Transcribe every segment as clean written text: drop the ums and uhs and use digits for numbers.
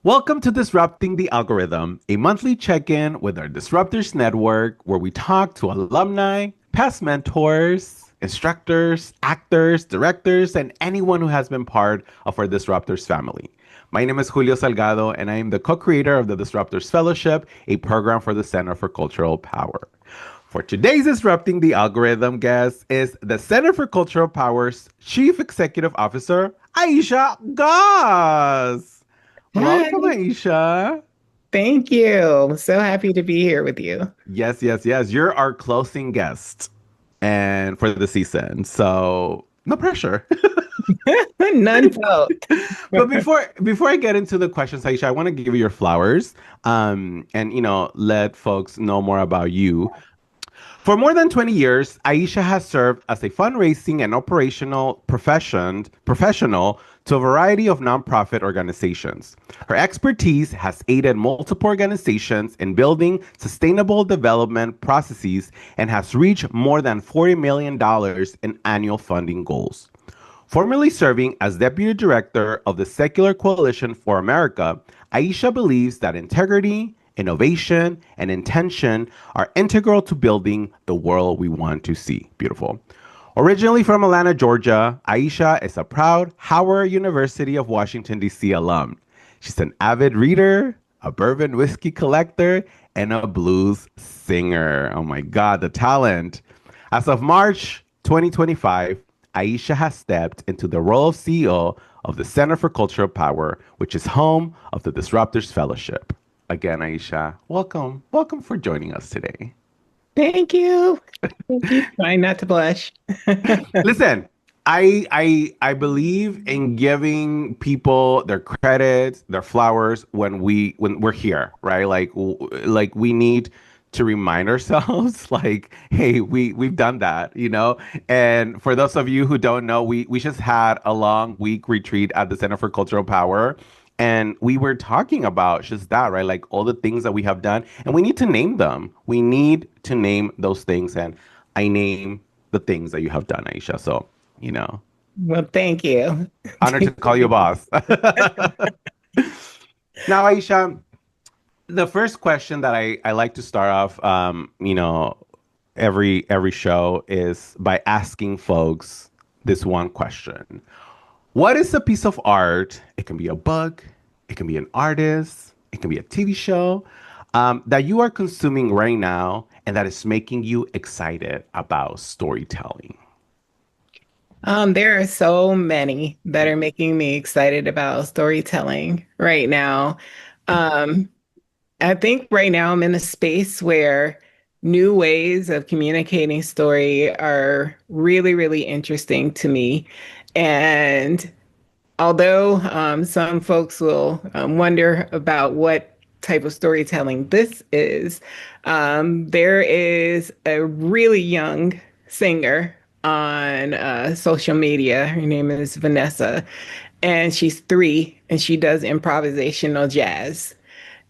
Welcome to Disrupting the Algorithm, a monthly check in with our Disruptors Network where we talk to alumni, past mentors, instructors, actors, directors, and anyone who has been part of our Disruptors family. My name is Julio Salgado, and I am the co creator of the Disruptors Fellowship, a program for the Center for Cultural Power. For today's Disrupting the Algorithm guest is the Center for Cultural Power's Chief Executive Officer, Aisha Goss. Hi, Welcome, Aisha. thank you. So happy to be here with you. Yes, yes, yes. You're our closing guest and for the season. So no pressure. None felt. But before I get into the questions, Aisha, I want to give you your flowers. And let folks know more about you. For more than 20 years, Aisha has served as a fundraising and operational professional to a variety of nonprofit organizations. Her expertise has aided multiple organizations in building sustainable development processes and has reached more than $40 million in annual funding goals. Formerly serving as Deputy Director of the Secular Coalition for America, Aisha believes that integrity, innovation, and intention are integral to building the world we want to see. Beautiful. Originally from Atlanta, Georgia, Aisha is a proud Howard University of Washington, D.C. alum. She's an avid reader, a bourbon whiskey collector, and a blues singer. Oh my God, the talent. As of March 2025, Aisha has stepped into the role of CEO of the Center for Cultural Power, which is home of the Disruptors Fellowship. Again, Aisha, welcome. Welcome for joining us today. Thank you. Thank you. Try not to blush. Listen, I believe in giving people their credit, their flowers when we're here, right? Like we need to remind ourselves like, hey, we've done that, you know? And for those of you who don't know, we just had a long week retreat at the Center for Cultural Power. And we were talking about just that, right? Like all the things that we have done, and we need to name them. We need to name those things. And I name the things that you have done, Aisha. So, you know, Well, thank you. honor to call you boss. Now, Aisha, the first question that I like to start off, every show is by asking folks this one question. What is a piece of art? It can be a book, it can be an artist, it can be a TV show that you are consuming right now and that is making you excited about storytelling. There are so many that are making me excited about storytelling right now. Um, I think right now I'm in a space where new ways of communicating story are really, really interesting to me. And although some folks will wonder about what type of storytelling this is, there is a really young singer on social media. Her name is Vanessa, and she's 3, and she does improvisational jazz.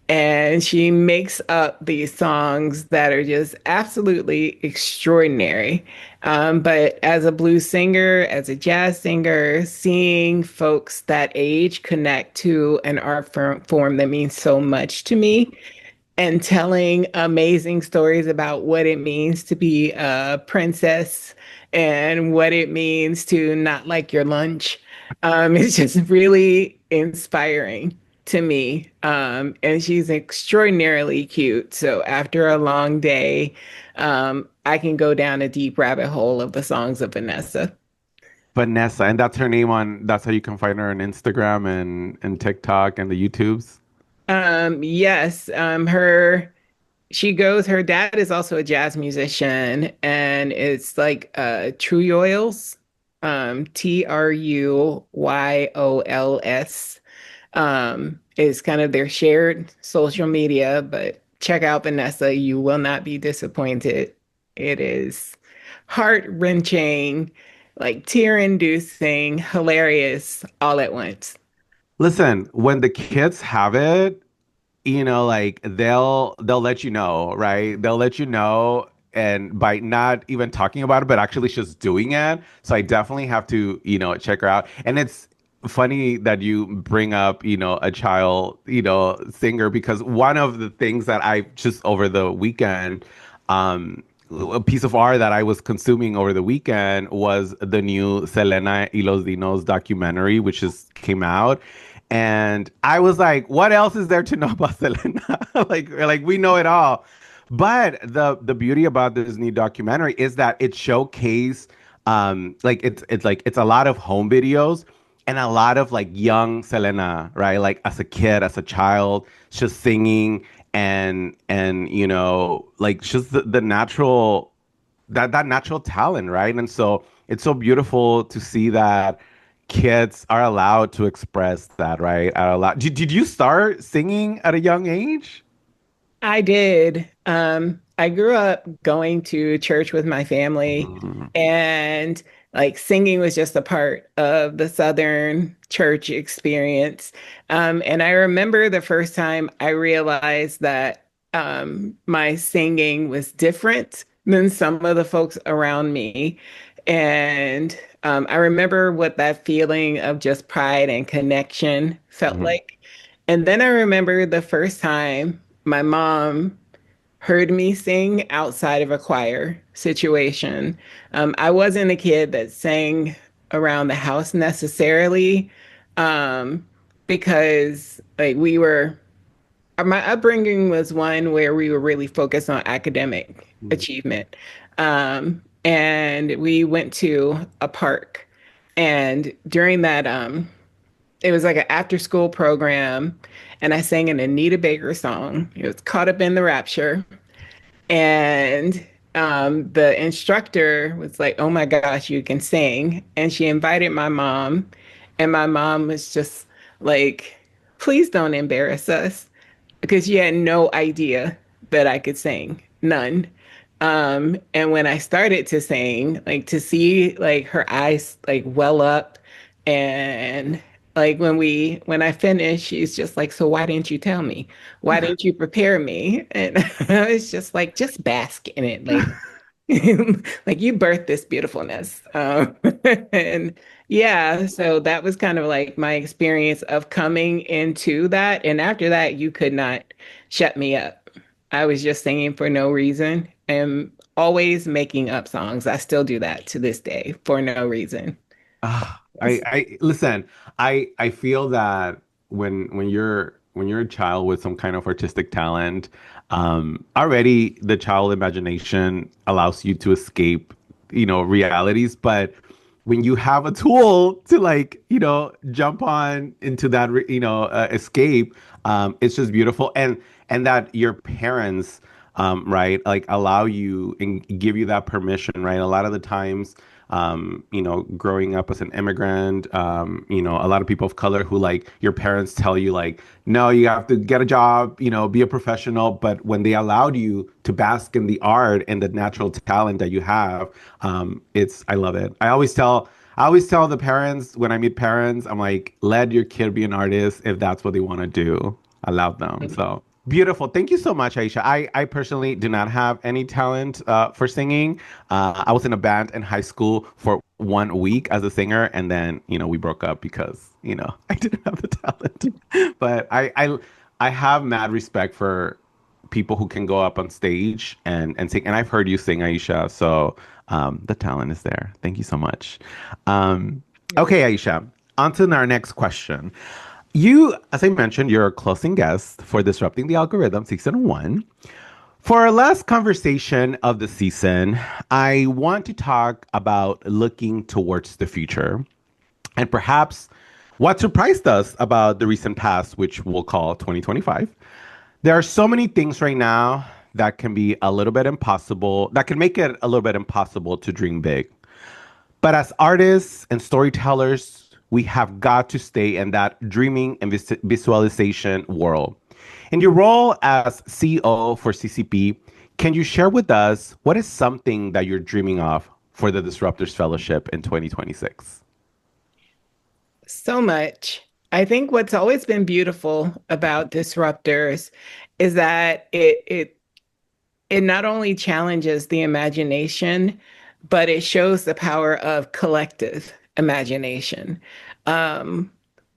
And she makes up these songs that are just absolutely extraordinary. But as a blues singer, as a jazz singer, seeing folks that age connect to an art form that means so much to me and telling amazing stories about what it means to be a princess and what it means to not like your lunch. It's just really inspiring to me. And she's extraordinarily cute. So after a long day, I can go down a deep rabbit hole of the songs of Vanessa. Vanessa, and that's her name that's how you can find her on Instagram and TikTok and the YouTubes. Yes, her dad is also a jazz musician, and it's like Truyols, Truyol's, is kind of their shared social media, but check out Vanessa. You will not be disappointed. It is heart-wrenching, like tear-inducing, hilarious all at once. Listen, when the kids have it, like they'll let you know, right? They'll let you know and by not even talking about it, but actually just doing it. So I definitely have to, check her out. And funny that you bring up, a child, singer, because one of the things that I just over the weekend, um, a piece of art that I was consuming over the weekend was the new Selena y los Dinos documentary, which just came out. And I was like, what else is there to know about Selena? like we know it all. But the beauty about this new documentary is that it showcased like it's a lot of home videos and a lot of like young Selena, right? Like as a kid, as a child, just singing and like just the natural that natural talent, right? And so it's so beautiful to see that kids are allowed to express that, right? Are allowed. Did you start singing at a young age? I did. I grew up going to church with my family, Mhm. and like singing was just a part of the Southern church experience. And I remember the first time I realized that my singing was different than some of the folks around me. And I remember what that feeling of just pride and connection felt Mhm. like. And then I remember the first time my mom heard me sing outside of a choir situation. I wasn't a kid that sang around the house necessarily, um, because like my upbringing was one where we were really focused on academic Mhm. achievement. And we went to a park. And during that, it was like an after school program, and I sang an Anita Baker song. It was Caught Up in the Rapture. And the instructor was like, "Oh my gosh, you can sing." And she invited my mom, and my mom was just like, "Please don't embarrass us," because she had no idea that I could sing, none. And when I started to sing, like to see like her eyes like well up, and like when I finished, she's just like, "So why didn't you tell me? Why didn't you prepare me?" And I was just like, just bask in it, like like you birthed this beautifulness. And yeah, so that was kind of like my experience of coming into that. And after that, you could not shut me up. I was just singing for no reason and always making up songs. I still do that to this day for no reason. I listen. I feel that when you're a child with some kind of artistic talent, already the child imagination allows you to escape, realities. But when you have a tool to like, jump on into that, escape, it's just beautiful. And that your parents, right, like allow you and give you that permission, right? A lot of the times growing up as an immigrant, a lot of people of color who like your parents tell you like, no, you have to get a job, be a professional. But when they allowed you to bask in the art and the natural talent that you have, I love it. I always tell the parents when I meet parents, I'm like, let your kid be an artist if that's what they want to do. Allow them. So beautiful. Thank you so much, Aisha. I personally do not have any talent for singing. I was in a band in high school for 1 week as a singer, and then we broke up because I didn't have the talent. But I have mad respect for people who can go up on stage and sing. And I've heard you sing, Aisha. So the talent is there. Thank you so much. Okay, Aisha. On to our next question. You, as I mentioned, you're a closing guest for Disrupting the Algorithm season 1. For our last conversation of the season, I want to talk about looking towards the future and perhaps what surprised us about the recent past, which we'll call 2025. There are so many things right now that can be a little bit impossible, that can make it a little bit impossible to dream big. But as artists and storytellers, we have got to stay in that dreaming and visualization world. In your role as CEO for CCP, can you share with us what is something that you're dreaming of for the Disruptors Fellowship in 2026? So much. I think what's always been beautiful about Disruptors is that it not only challenges the imagination, but it shows the power of collective imagination. Um,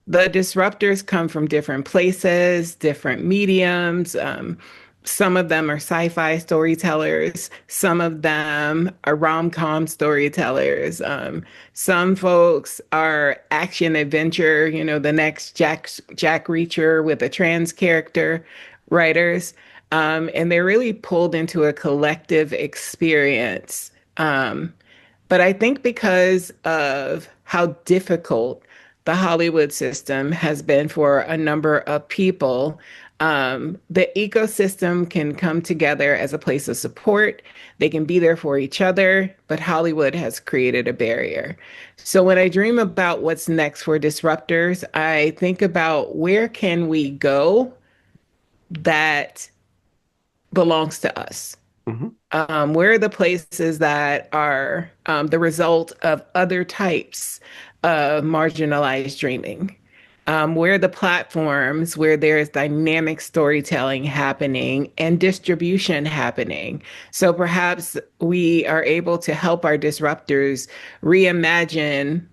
the disruptors come from different places, different mediums. Some of them are sci-fi storytellers. Some of them are rom-com storytellers. Some folks are action adventure, the next Jack Reacher with a trans character writers. And they're really pulled into a collective experience. But I think because of how difficult the Hollywood system has been for a number of people, the ecosystem can come together as a place of support. They can be there for each other, but Hollywood has created a barrier. So when I dream about what's next for disruptors, I think about where can we go that belongs to us. Hmm. Where are the places that are the result of other types of marginalized dreaming? Where are the platforms where there is dynamic storytelling happening and distribution happening? So perhaps we are able to help our disruptors reimagine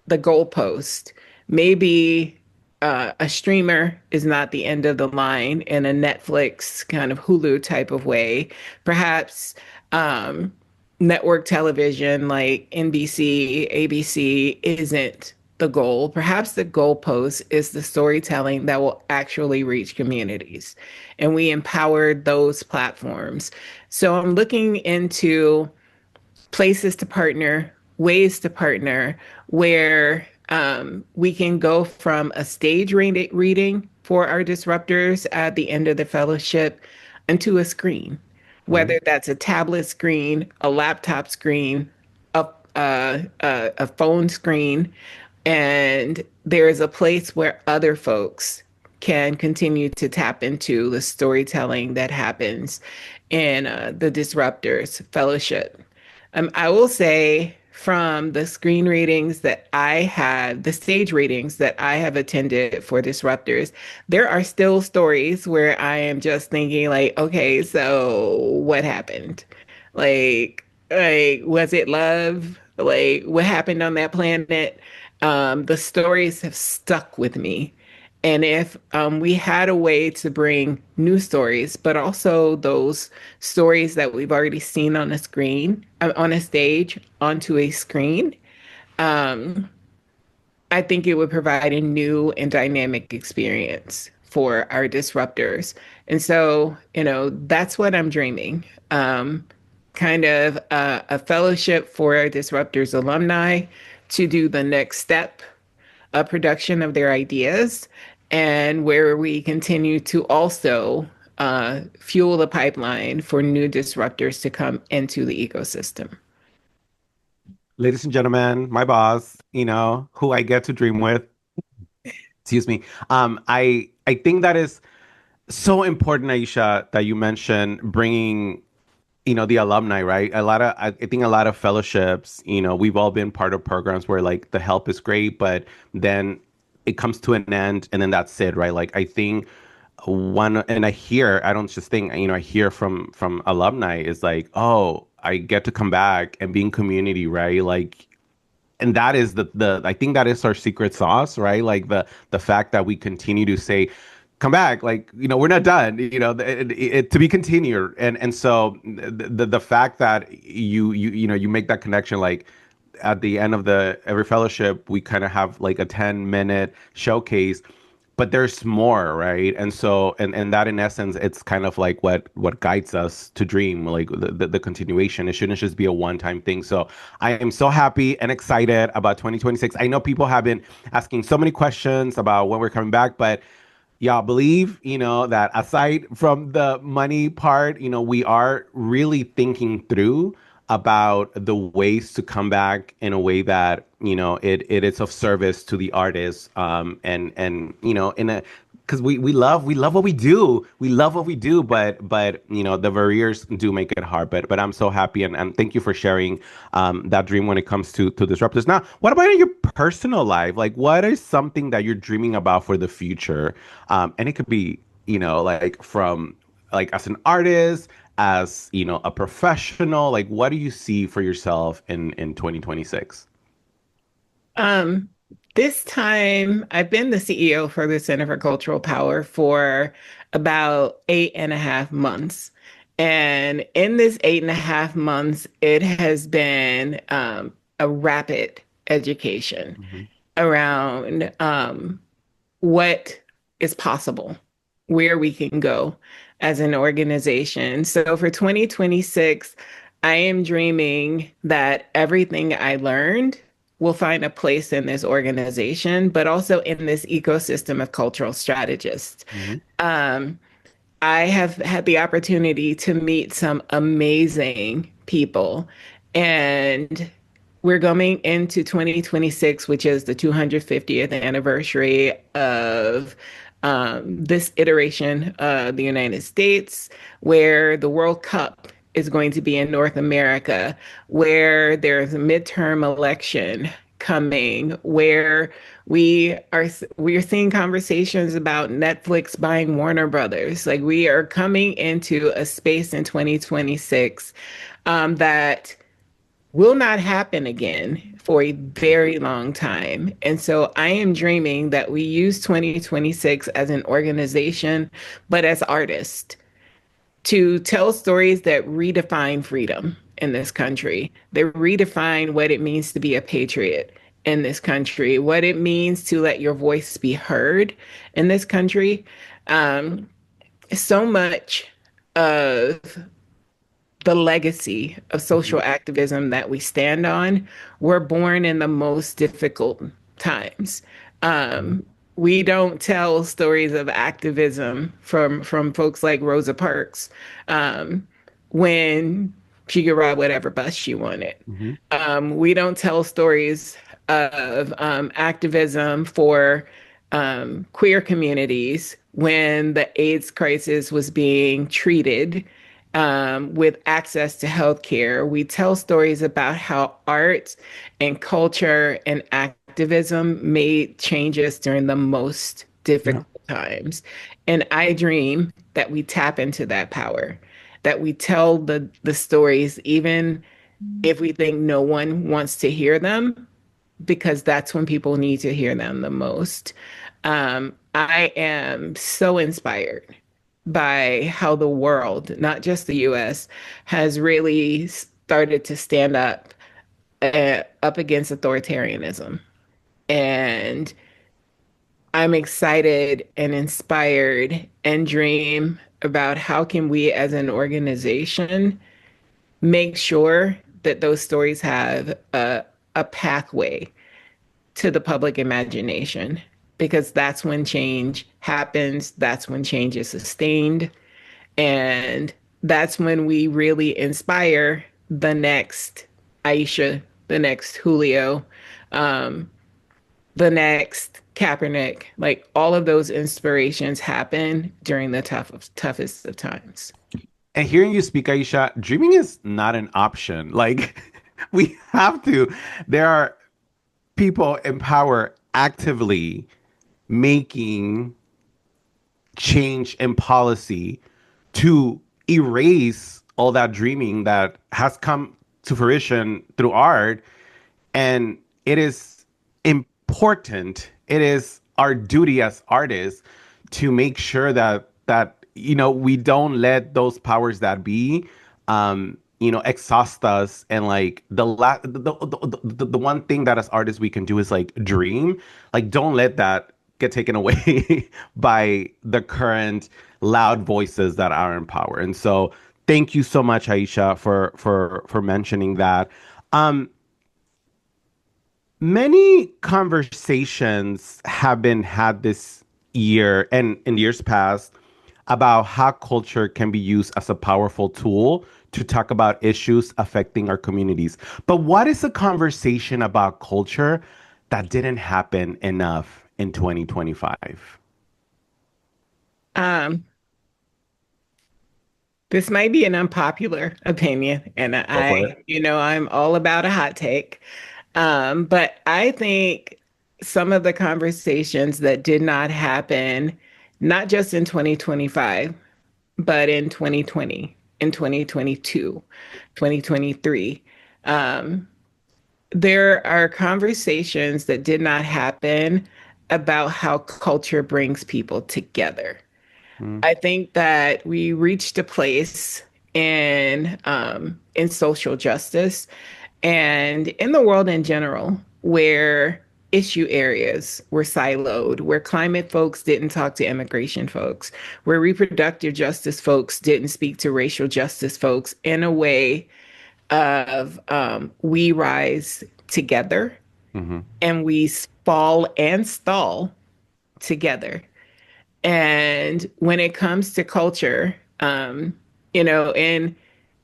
the goalpost. Maybe a streamer is not the end of the line in a Netflix kind of Hulu type of way. Perhaps um, network television like NBC, ABC isn't the goal. Perhaps the goalpost is the storytelling that will actually reach communities. And we empowered those platforms. So I'm looking into places to partner, ways to partner, where we can go from a stage reading for our disruptors at the end of the fellowship into a screen, Hmm. whether that's a tablet screen, a laptop screen, a phone screen, and there is a place where other folks can continue to tap into the storytelling that happens in the Disruptors Fellowship. I will say from the screen readings that I have, the stage readings that I have attended for Disruptors, there are still stories where I am just thinking like, okay, so what happened? Was it love? Like, what happened on that planet? The stories have stuck with me. And if we had a way to bring new stories, but also those stories that we've already seen on a screen, on a stage, onto a screen, um, I think it would provide a new and dynamic experience for our disruptors. And so, that's what I'm dreaming. Kind of a fellowship for our disruptors alumni to do the next step, a production of their ideas, and where we continue to also fuel the pipeline for new disruptors to come into the ecosystem. Ladies and gentlemen, my boss, who I get to dream with. Excuse me. I think that is so important, Aisha, that you mentioned bringing the alumni, right? I think a lot of fellowships, we've all been part of programs where like the help is great, but then it comes to an end and then that's it, right? Like I think and I don't just think, I hear from alumni is like, oh, I get to come back and be in community, right? Like, and that is the I think that is our secret sauce, right? Like the fact that we continue to say, come back, like we're not done, to be continued, and so the fact that you make that connection, like at the end of the every fellowship, we kind of have like a 10-minute showcase, but there's more, right? And so and that in essence, it's kind of like what guides us to dream, like the continuation. It shouldn't just be a one-time thing. So I am so happy and excited about 2026. I know people have been asking so many questions about when we're coming back, but y'all believe, that aside from the money part, we are really thinking through about the ways to come back in a way that, it is of service to the artist. And in a because we love what we do. We love what we do, but the barriers do make it hard. But I'm so happy and thank you for sharing that dream when it comes to disruptors. Now, what about in your personal life? Like, what is something that you're dreaming about for the future? And it could be, like from like as an artist, as a professional. Like, what do you see for yourself in 2026? This time, I've been the CEO for the Center for Cultural Power for about 8.5 months. And in this 8.5 months, it has been a rapid education Hmm. around what is possible, where we can go as an organization. So for 2026, I am dreaming that everything I learned will find a place in this organization, but also in this ecosystem of cultural strategists. Hmm. Um, I have had the opportunity to meet some amazing people, and we're going into 2026, which is the 250th anniversary of this iteration of the United States, where the World Cup is going to be in North America, where there's a midterm election coming, where we are seeing conversations about Netflix buying Warner Brothers. Like we are coming into a space in 2026 that will not happen again for a very long time. And so I am dreaming that we use 2026 as an organization, but as artists to tell stories that redefine freedom in this country, that redefine what it means to be a patriot in this country, what it means to let your voice be heard in this country. Um, so much of the legacy of social Hmm. activism that we stand on were born in the most difficult times. Um, we don't tell stories of activism from folks like Rosa Parks when she could ride whatever bus she wanted. Hmm. We don't tell stories of activism for queer communities when the AIDS crisis was being treated with access to healthcare. We tell stories about how art and culture and activism made changes during the most Yeah. difficult times. And I dream that we tap into that power, that we tell the stories, even if we think no one wants to hear them, because that's when people need to hear them the most. I am so inspired by how the world, not just the US, has really started to stand up against authoritarianism. And I'm excited and inspired and dream about how can we as an organization make sure that those stories have a pathway to the public imagination, because that's when change happens, that's when change is sustained, and that's when we really inspire the next Aisha, the next Julio, um, the next Kaepernick. Like all of those inspirations happen during the toughest of times. And hearing you speak, Aisha, dreaming is not an option. Like, we have to. There are people in power actively making change in policy to erase all that dreaming that has come to fruition through art. And it is important, it is our duty as artists to make sure that we don't let those powers that be exhaust us. And like the one thing that as artists we can do is like dream. Like, don't let that get taken away by the current loud voices that are in power. And so thank you so much, Aisha, for mentioning that. um Many conversations have been had this year and in years past about how culture can be used as a powerful tool to talk about issues affecting our communities. But what is a conversation about culture that didn't happen enough in 2025? Um, this might be an unpopular opinion, and Go for it. I'm all about a hot take. But I think some of the conversations that did not happen, not just in 2025, but in 2020, in 2022, 2023, there are conversations that did not happen about how culture brings people together. Mm, I think that we reached a place in social justice and in the world in general where issue areas were siloed, where climate folks didn't talk to immigration folks, where reproductive justice folks didn't speak to racial justice folks in a way of we rise together hmm and we fall and stall together. And when it comes to culture, and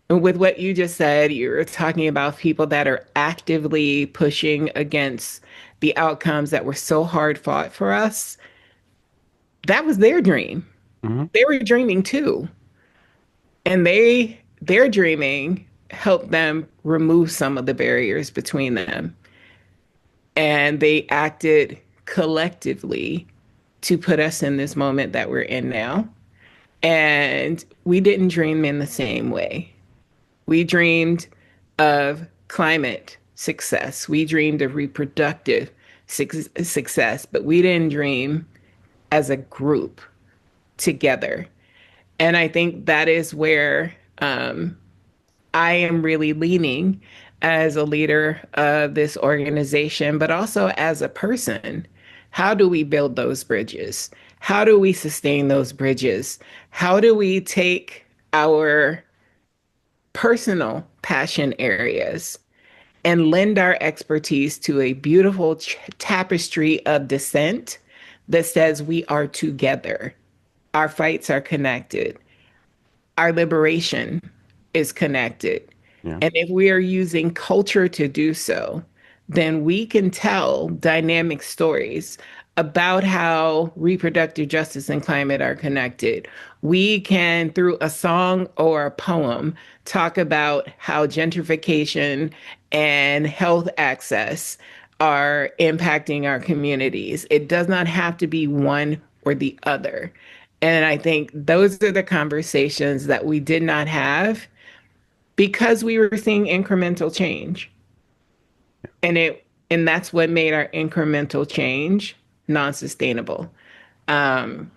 with what you just said, you're talking about people that are actively pushing against the outcomes that were so hard fought for us. That was their dream. hmm They were dreaming too. And their dreaming helped them remove some of the barriers between them. And they acted collectively to put us in this moment that we're in now. And we didn't dream in the same way. We dreamed of climate success. We dreamed of reproductive success, but we didn't dream as a group together. And I think that is where I am really leaning as a leader of this organization, but also as a person. How do we build those bridges? How do we sustain those bridges? How do we take our personal passion areas and lend our expertise to a beautiful tapestry of dissent that says we are together? Our fights are connected. Our liberation is connected. Yeah. And if we are using culture to do so, then we can tell dynamic stories about how reproductive justice and climate are connected. We can, through a song or a poem, talk about how gentrification and health access are impacting our communities. It does not have to be one or the other. And I think those are the conversations that we did not have because we were seeing incremental change. And that's what made our incremental change non-sustainable. Um,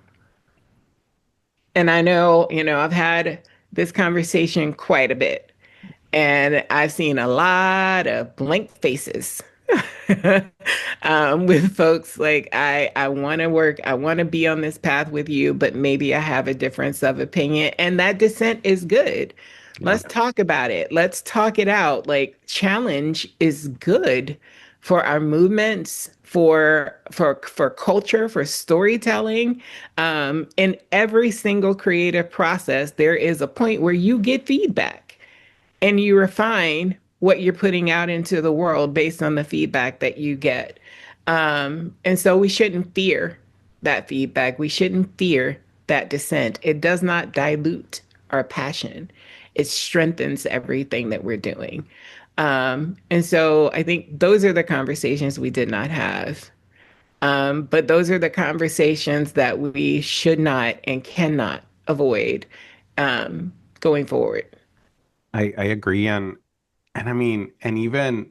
and I know, I've had this conversation quite a bit, and I've seen a lot of blank faces with folks like I want to work, I want to be on this path with you, but maybe I have a difference of opinion, and that dissent is good. Yeah. Let's talk about it. Let's talk it out. Like challenge is good for our movements, for culture, for storytelling. In every single creative process, there is a point where you get feedback and you refine what you're putting out into the world based on the feedback that you get. And so we shouldn't fear that feedback. We shouldn't fear that dissent. It does not dilute our passion, it strengthens everything that we're doing. And so I think those are the conversations we did not have. But those are the conversations that we should not and cannot avoid going forward. I agree. And I mean, and even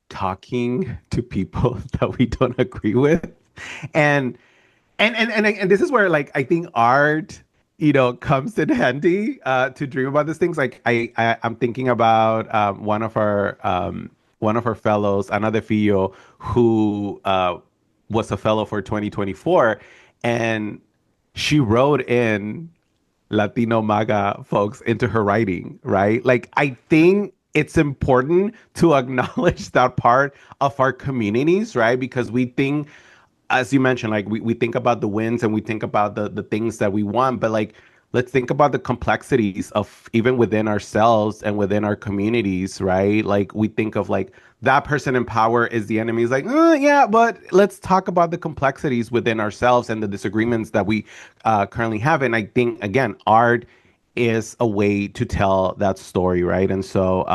talking to people that we don't agree with. And and this is where like I think art, comes in handy to dream about these things. Like I'm thinking about one of our fellows, another Fillo, who was a fellow for 2024, and she wrote in Latino MAGA folks into her writing, right? Like, I think it's important to acknowledge that part of our communities, right? Because we think, as you mentioned, like we think about the wins and we think about the things that we want, but like let's think about the complexities of even within ourselves and within our communities, right? Like we think of like that person in power is the enemy. It's like, yeah, but let's talk about the complexities within ourselves and the disagreements that we currently have. And I think again, art is a way to tell that story, right? And so,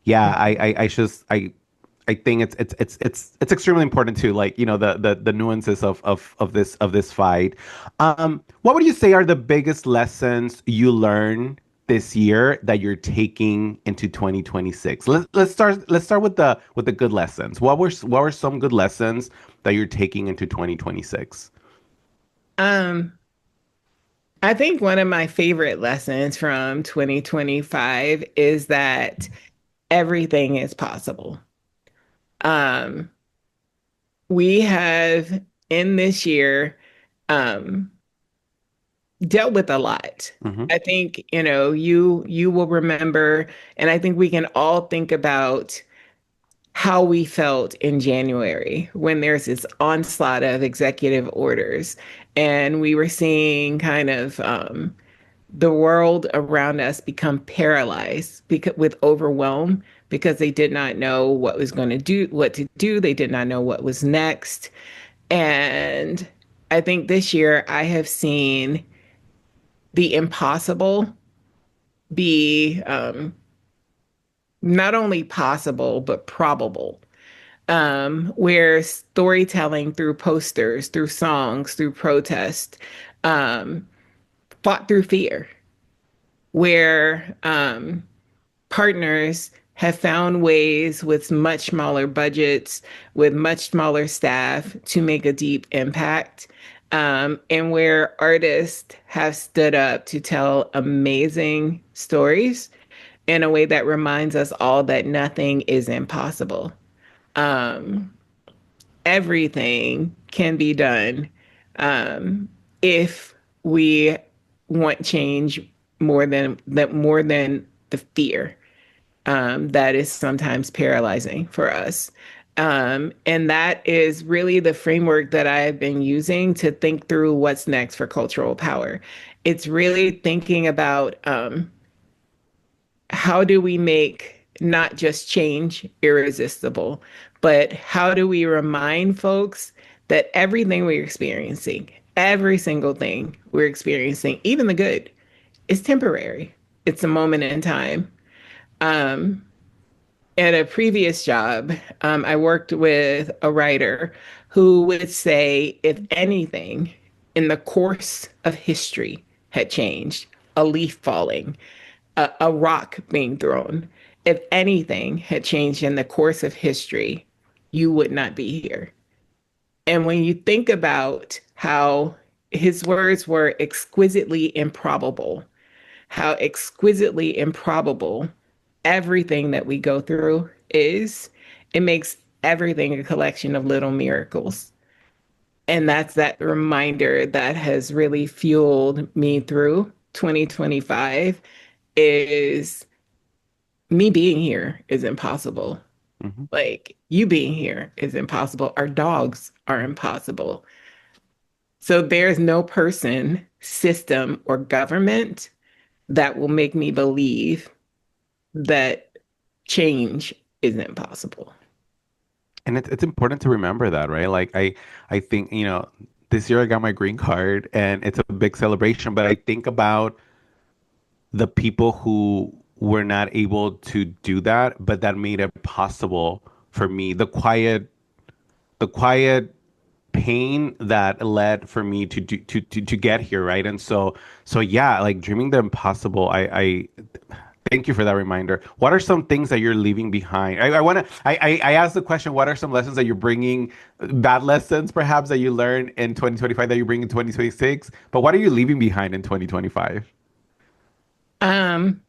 yeah, I think it's extremely important to like the nuances of this fight. What would you say are the biggest lessons you learn this year that you're taking into 2026? Let's start with the good lessons. What were some good lessons that you're taking into 2026? Um, I think one of my favorite lessons from 2025 is that everything is possible. Um, we have in this year um, dealt with a lot. Mm-hmm. I think, you will remember, and I think we can all think about how we felt in January when there's this onslaught of executive orders, and we were seeing kind of the world around us become paralyzed with overwhelm because they did not know what to do. They did not know what was next. And I think this year I have seen the impossible be not only possible, but probable. Where storytelling through posters, through songs, through protest, um, fought through fear, where partners have found ways with much smaller budgets, with much smaller staff to make a deep impact. And where artists have stood up to tell amazing stories in a way that reminds us all that nothing is impossible. Um, Everything can be done um, if we want change more than the fear that is sometimes paralyzing for us. And that is really the framework that I have been using to think through what's next for cultural power. It's really thinking about how do we make not just change irresistible, but how do we remind folks that everything we're experiencing, every single thing we're experiencing, even the good, is temporary. It's a moment in time. Um, at a previous job, I worked with a writer who would say, if anything in the course of history had changed, a leaf falling, a rock being thrown, if anything had changed in the course of history, you would not be here. And when you think about how his words were exquisitely improbable, how exquisitely improbable everything that we go through is, it makes everything a collection of little miracles. And that's that reminder that has really fueled me through 2025 is me being here is impossible. Mm-hmm. Like you being here is impossible. Our dogs are impossible. So there's no person, system, or government that will make me believe that change isn't possible. And it's important to remember that, right? Like I think, this year I got my green card and it's a big celebration, but I think about the people who were not able to do that, but that made it possible for me. The quiet pain that led for me to get here, right? And so yeah, like dreaming the impossible. I thank you for that reminder. What are some things that you're leaving behind? I want to. I asked the question. What are some lessons that you're bringing, bad lessons perhaps that you learned in 2025 that you bring in 2026? But what are you leaving behind in 2025? Um,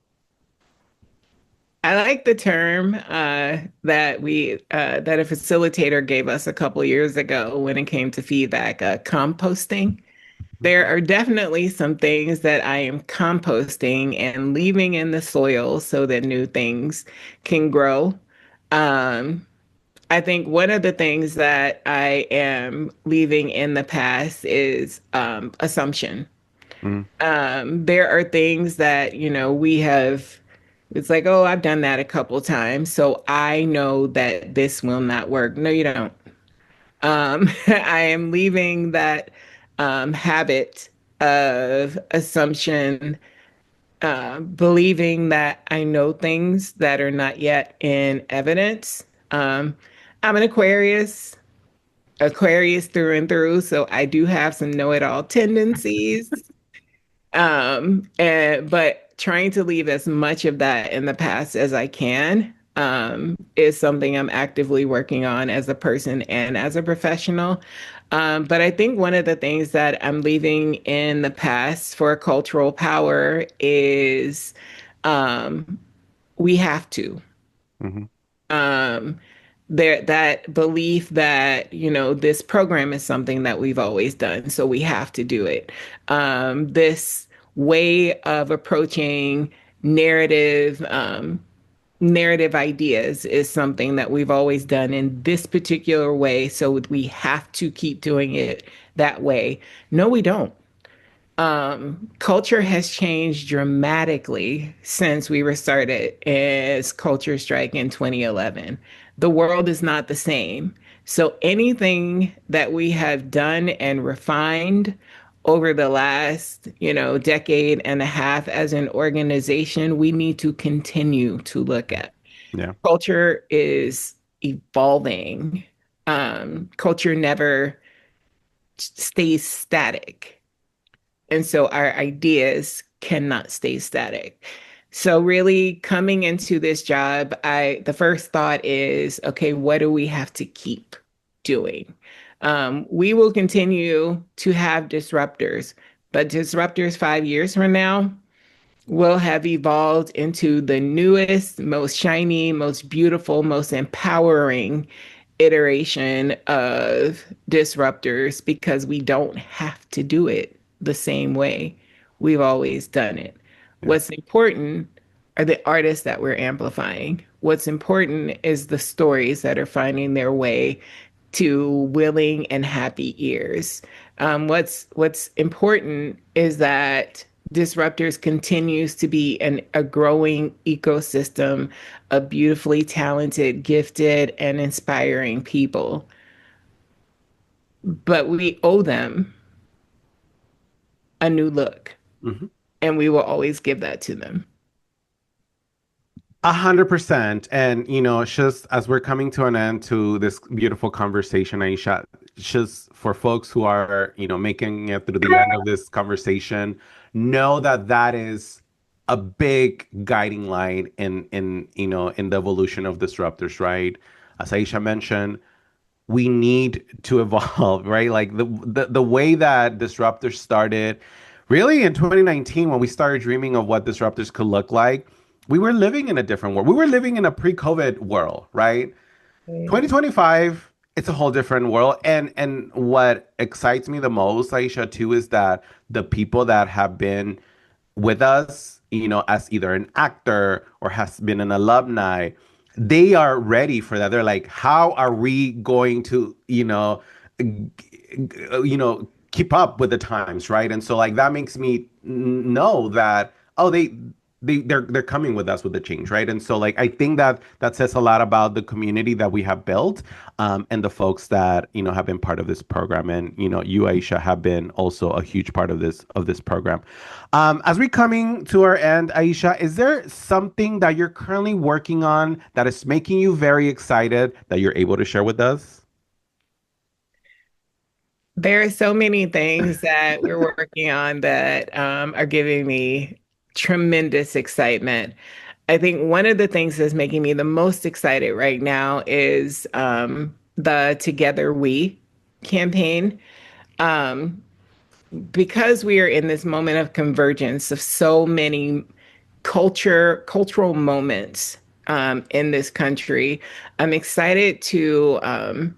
I like the term that a facilitator gave us a couple years ago when it came to feedback, composting. There are definitely some things that I am composting and leaving in the soil so that new things can grow. Um, I think one of the things that I am leaving in the past is assumption. Mm, There are things that, we have, it's like, oh, I've done that a couple times, so I know that this will not work. No, you don't. I am leaving that habit of assumption, believing that I know things that are not yet in evidence. I'm an Aquarius through and through, so I do have some know-it-all tendencies. And but trying to leave as much of that in the past as I can is something I'm actively working on as a person and as a professional. But I think one of the things that I'm leaving in the past for cultural power is um, we have to. Hmm. Um, there that belief that this program is something that we've always done, so we have to do it. This way of approaching narrative narrative ideas is something that we've always done in this particular way, so we have to keep doing it that way. No, we don't. Culture has changed dramatically since we were started as Culture Strike in 2011. The world is not the same. So anything that we have done and refined over the last, decade and a half as an organization, we need to continue to look at. Yeah. Culture is evolving. Culture never stays static. And so our ideas cannot stay static. So really coming into this job, the first thought is, okay, what do we have to keep doing? We will continue to have disruptors, but disruptors 5 years from now will have evolved into the newest, most shiny, most beautiful, most empowering iteration of disruptors because we don't have to do it the same way we've always done it. Yeah. What's important are the artists that we're amplifying. What's important is the stories that are finding their way to willing and happy ears. What's important is that Disruptors continues to be a growing ecosystem of beautifully talented, gifted, and inspiring people. But we owe them a new look, Mhm. and we will always give that to them. 100%. And, just as we're coming to an end to this beautiful conversation, Aisha, just for folks who are, making it through the end of this conversation, know that that is a big guiding line in the evolution of disruptors, right? As Aisha mentioned, we need to evolve, right? Like the way that disruptors started, really in 2019, when we started dreaming of what disruptors could look like, we were living in a different world. We were living in a pre-COVID world, right? Yeah. 2025, it's a whole different world. And what excites me the most, Aisha, too, is that the people that have been with us, as either an actor or has been an alumni, they are ready for that. They're like, how are we going to, keep up with the times, right? And so like that makes me know that, oh, they're coming with us with the change, right? And so like I think that that says a lot about the community that we have built, and the folks that have been part of this program, and you, Aisha, have been also a huge part of this program. As we're coming to our end, Aisha, is there something that you're currently working on that is making you very excited that you're able to share with us? There are so many things that we're working on that are giving me tremendous excitement. I think one of the things that's making me the most excited right now is the Together We campaign. Um, because we are in this moment of convergence of so many cultural moments in this country, I'm excited to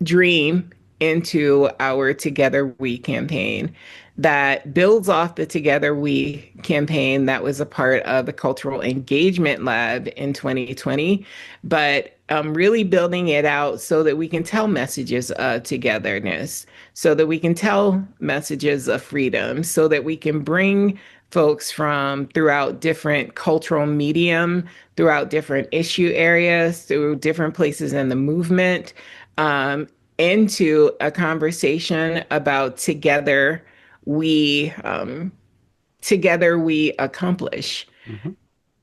dream into our Together We campaign that builds off the Together We campaign that was a part of the Cultural Engagement Lab in 2020, but really building it out so that we can tell messages of togetherness, so that we can tell messages of freedom, so that we can bring folks from throughout different cultural medium, throughout different issue areas, through different places in the movement, um, into a conversation about we together we accomplish, Mhm.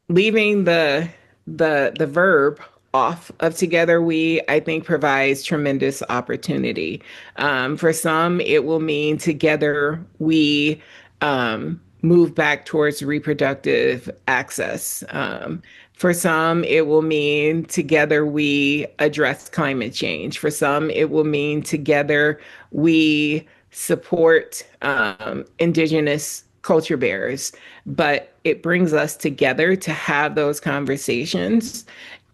leaving the verb off of together we, I think, provides tremendous opportunity. For some it will mean together we move back towards reproductive access. For some, it will mean together we address climate change. For some, it will mean together we support Indigenous culture bearers. But it brings us together to have those conversations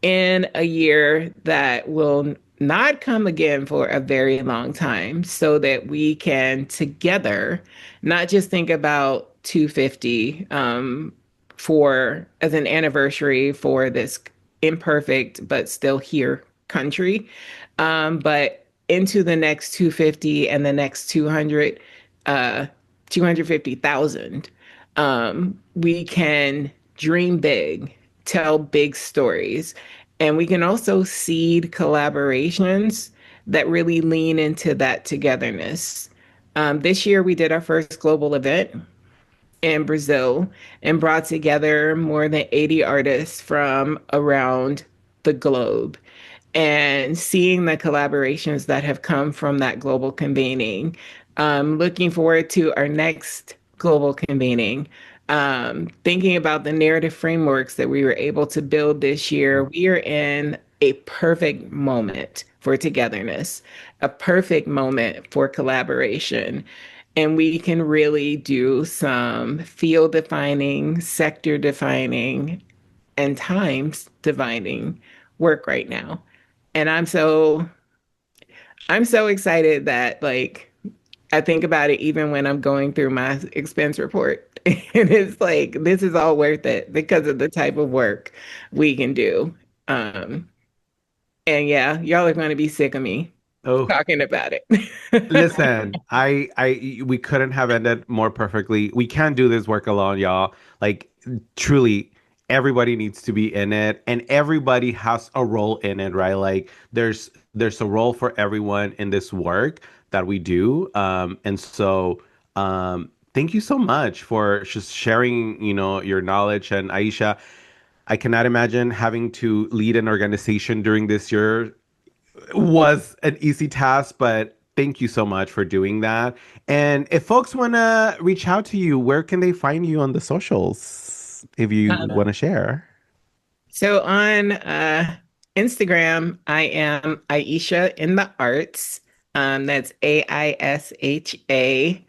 in a year that will not come again for a very long time so that we can together not just think about 250 for as an anniversary for this imperfect but still here country, but into the next 250 and the next 200, 250,000. We can dream big, tell big stories, and we can also seed collaborations that really lean into that togetherness. This year, we did our first global event in Brazil and brought together more than 80 artists from around the globe. And seeing the collaborations that have come from that global convening, looking forward to our next global convening, thinking about the narrative frameworks that we were able to build this year. We are in a perfect moment for togetherness, a perfect moment for collaboration. And we can really do some field defining, sector defining, and times defining work right now. And I'm so excited that like I think about it even when I'm going through my expense report. And it's like this is all worth it because of the type of work we can do. Um, and yeah, y'all are going to be sick of me Oh, talking about it. listen, we couldn't have ended more perfectly. We can't do this work alone, y'all. Like, truly, everybody needs to be in it, and everybody has a role in it, right? Like, there's a role for everyone in this work that we do. And so, thank you so much for just sharing, your knowledge. And Aisha, I cannot imagine having to lead an organization during this year was an easy task, but thank you so much for doing that. And if folks want to reach out to you, where can they find you on the socials if you want to share? So on Instagram, I am Aisha in the Arts. That's Aisha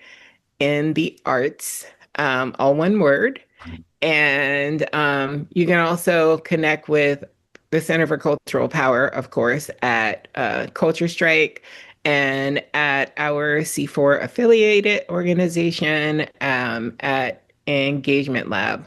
in the Arts, all one word. And you can also connect with the Center for Cultural Power, of course, at Culture Strike and at our C4 affiliated organization at Engagement Lab,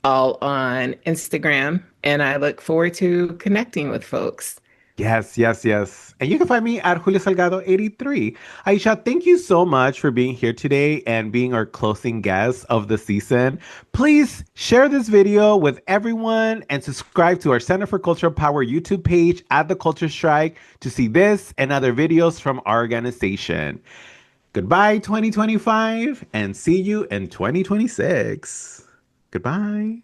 all on Instagram. And I look forward to connecting with folks. Yes, yes, yes. And you can find me at Julio Salgado 83. Aisha, thank you so much for being here today and being our closing guest of the season. Please share this video with everyone and subscribe to our Center for Cultural Power YouTube page at the Culture Strike to see this and other videos from our organization. Goodbye, 2025, and see you in 2026. Goodbye.